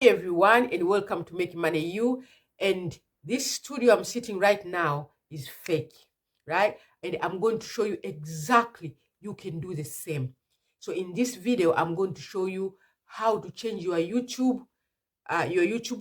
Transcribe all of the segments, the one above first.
Hey everyone, and welcome to Make Money You. And this studio I'm sitting right now is fake, right? And I'm going to show you exactly you can do the same. So in this video, I'm going to show you how to change your YouTube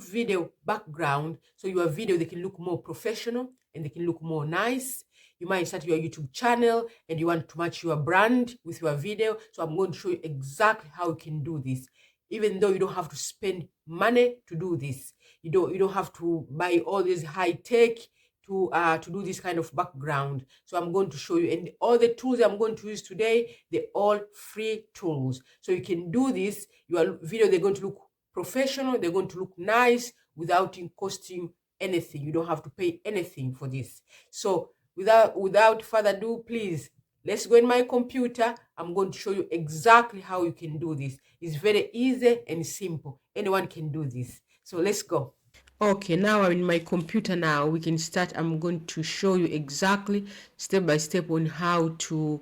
video background so your video they can look more professional and they can look more nice. You might start your YouTube channel and you want to match your brand with your video. So I'm going to show you exactly how you can do this. Even though you don't have to spend money to do this. You don't have to buy all this high tech to do this kind of background. So I'm going to show you, and all the tools I'm going to use today, they're all free tools. So you can do this. Your video, they're going to look professional, they're going to look nice without it costing anything. You don't have to pay anything for this. So without further ado, please let's go in my computer. I'm going to show you exactly how you can do this. It's very easy and simple. Anyone can do this. So let's go. Okay, now I'm in my computer now. We can start. I'm going to show you exactly step by step on how to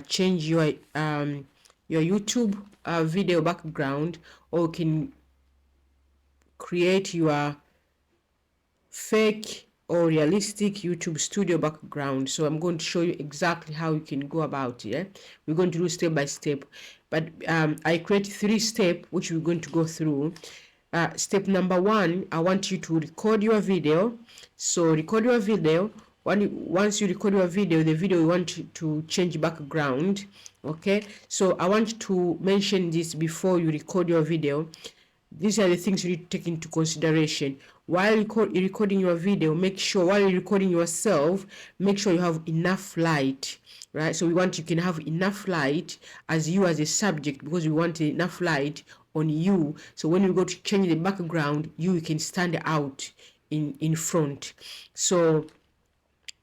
change your YouTube video background, or you can create your fake or realistic YouTube studio background. So I'm going to show you exactly how you can go about it. Yeah? We're going to do step by step, but I create 3 steps which we're going to go through. Step number 1, I want you to record your video. So record your video. Once you record your video, the video you want to change background. Okay, so I want to mention this before you record your video. These are the things you need to take into consideration while recording your video. Make sure while you're recording yourself, make sure you have enough light, right? So you can have enough light as you as a subject, because we want enough light on you, so when you go to change the background, you can stand out in front. So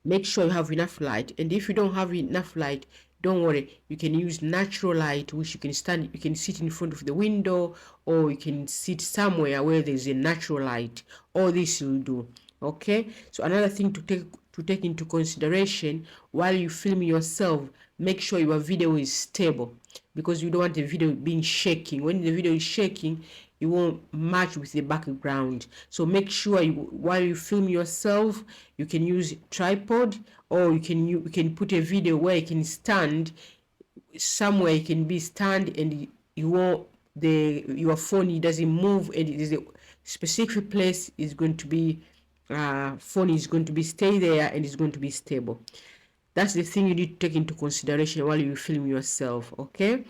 make sure you have enough light, and if you don't have enough light, don't worry, you can use natural light, which you can sit in front of the window, or you can sit somewhere where there's a natural light. All this will do. Okay, so another thing to take into consideration while you film yourself, make sure your video is stable, because you don't want the video being shaking. When the video is shaking, it won't match with the background. So make sure while you film yourself, you can use tripod, or you can put a video where you can stand somewhere. You can be stand, and you won't your phone, it doesn't move, and it is a specific place is going to be phone is going to be stay there, and it's going to be stable. That's the thing you need to take into consideration while you film yourself. Okay,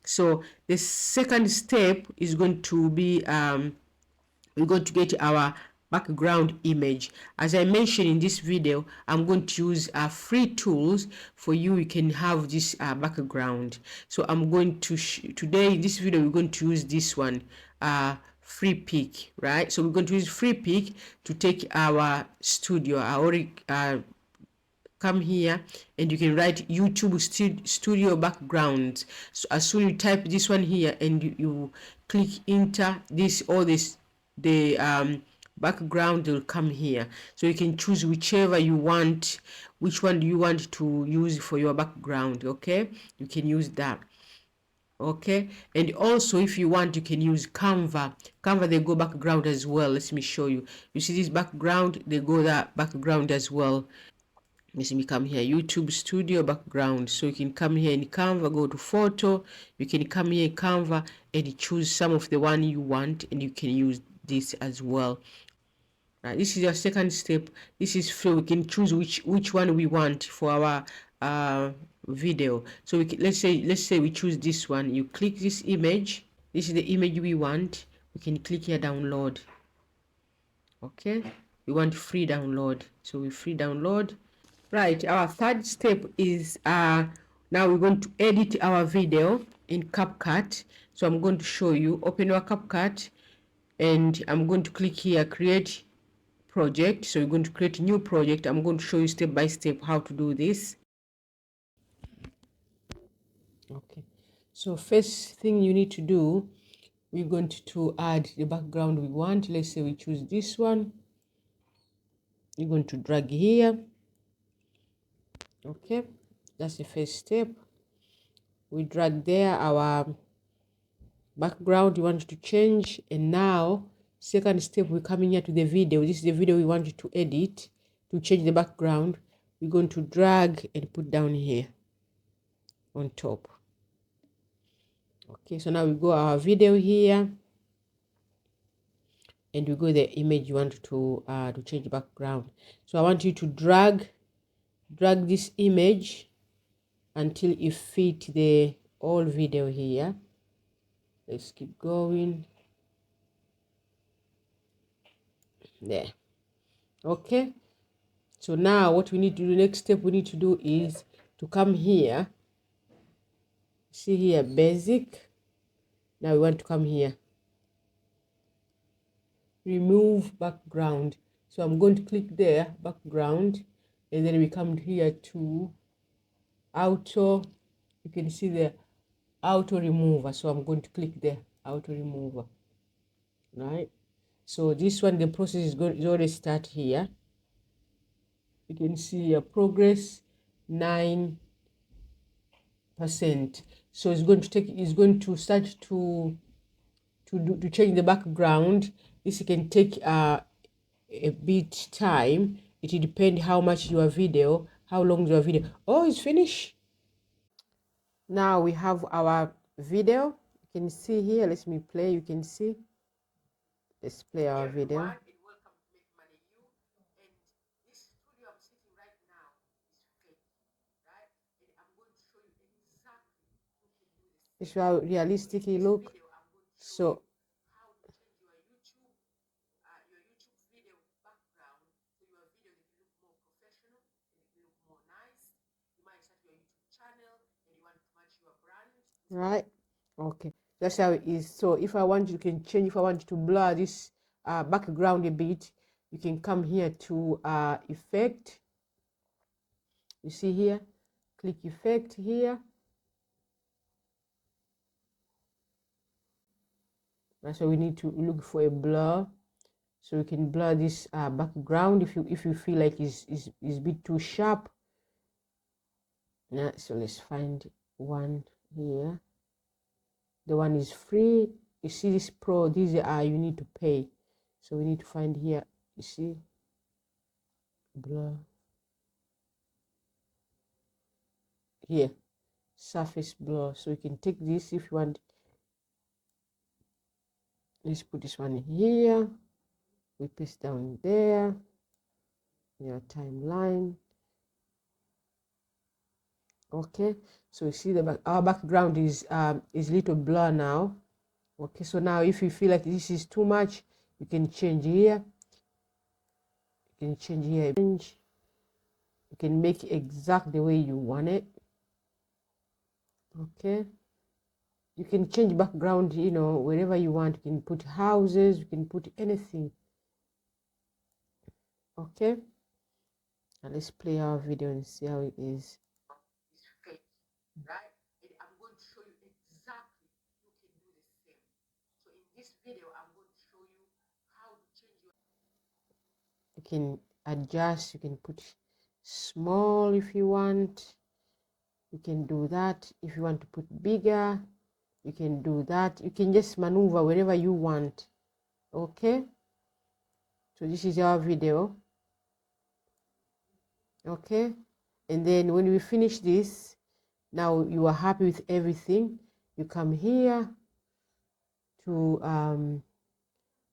so the second step is going to be we're going to get our background image. As I mentioned in this video, I'm going to use free tools for you. You can have this background. So I'm going to today in this video we're going to use this one, free pick, right? So we're going to use free pick to take our studio. I already come here, and you can write YouTube studio backgrounds. So as soon as you type this one here and you click enter, the background will come here. So you can choose whichever you want. Which one do you want to use for your background? Okay, you can use that. Okay, and also if you want, you can use Canva. They go background as well. Let me show you. You see this background, they go that background as well. Let me come here, YouTube studio background. So you can come here in Canva, go to photo, you can come here in Canva and choose some of the one you want, and you can use this as well. This is your second step. This is free. We can choose which one we want for our video. So let's say we choose this one. You click this image. This is the image we want. We can click here download. Okay, we want free download, so we free download. Right, our third step is now we're going to edit our video in CapCut. So I'm going to show you. Open your CapCut, and I'm going to click here, create project. So you're going to create a new project. I'm going to show you step by step how to do this. Okay, so first thing you need to do, we're going to add the background we want. Let's say we choose this one. You're going to drag here. Okay, that's the first step. We drag there our background you want to change, and now Second step, we're coming here to the video. This is the video we wanted to edit. To change the background, we're going to drag and put down here on top. Okay, so now we go our video here, and we go the image you want to change the background. So I want you to drag this image until it fit the whole video here. Let's keep going. There. Okay, so now what we need to do, next step we need to do is to come here, see here, basic. Now we want to come here, remove background. So I'm going to click there, background, and then we come here to auto. You can see the auto remover, so I'm going to click there, auto remover. Right, so this one, the process is already start here. You can see a progress 9%. So it's going to start to change the background. This can take a bit time. It will depend how much your video, how long your video. Oh, it's finished. Now we have our video. You can see here. Let me play. You can see. Let's play our video. This is how realistic it look. So right, okay, that's how it is. So if I want, you can change. If I want to blur this background a bit, you can come here to effect. You see here, click effect here. That's why we need to look for a blur, so we can blur this background if you feel like it's a bit too sharp. Yeah, so let's find one here. The one is free. You see this pro, these are you need to pay. So we need to find here, you see, blur here, surface blur. So you can take this if you want. Let's put this one here. We paste down there, your timeline. Okay, so you see our background is little blur now. Okay, so now if you feel like this is too much, you can change here. You can change here. You can make it exact the way you want it. Okay, you can change background, you know, wherever you want. You can put houses, you can put anything. Okay, now let's play our video and see how it is. Right, and I'm going to show you exactly you can do the same. So in this video, I'm going to show you how to change your. You can adjust. You can put small if you want. You can do that. If you want to put bigger, you can do that. You can just maneuver wherever you want. Okay, so this is our video. Okay, and then when we finish this, now you are happy with everything, you come here to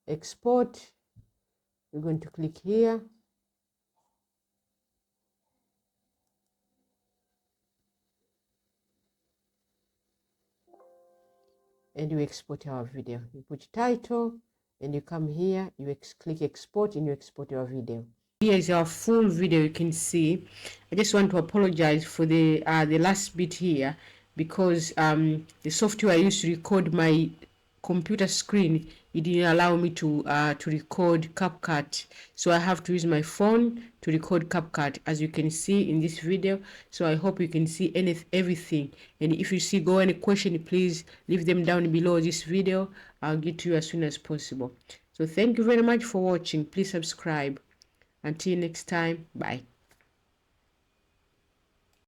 export. You're going to click here, and you export our video. You put title, and you come here, you click export, and you export your video. Here is our full video. You can see. I just want to apologize for the last bit here, because the software I used to record my computer screen, it didn't allow me to record CapCut, so I have to use my phone to record CapCut, as you can see in this video. So I hope you can see everything, and if you see any question, please leave them down below this video. I'll get to you as soon as possible. So thank you very much for watching. Please subscribe. Until next time, bye.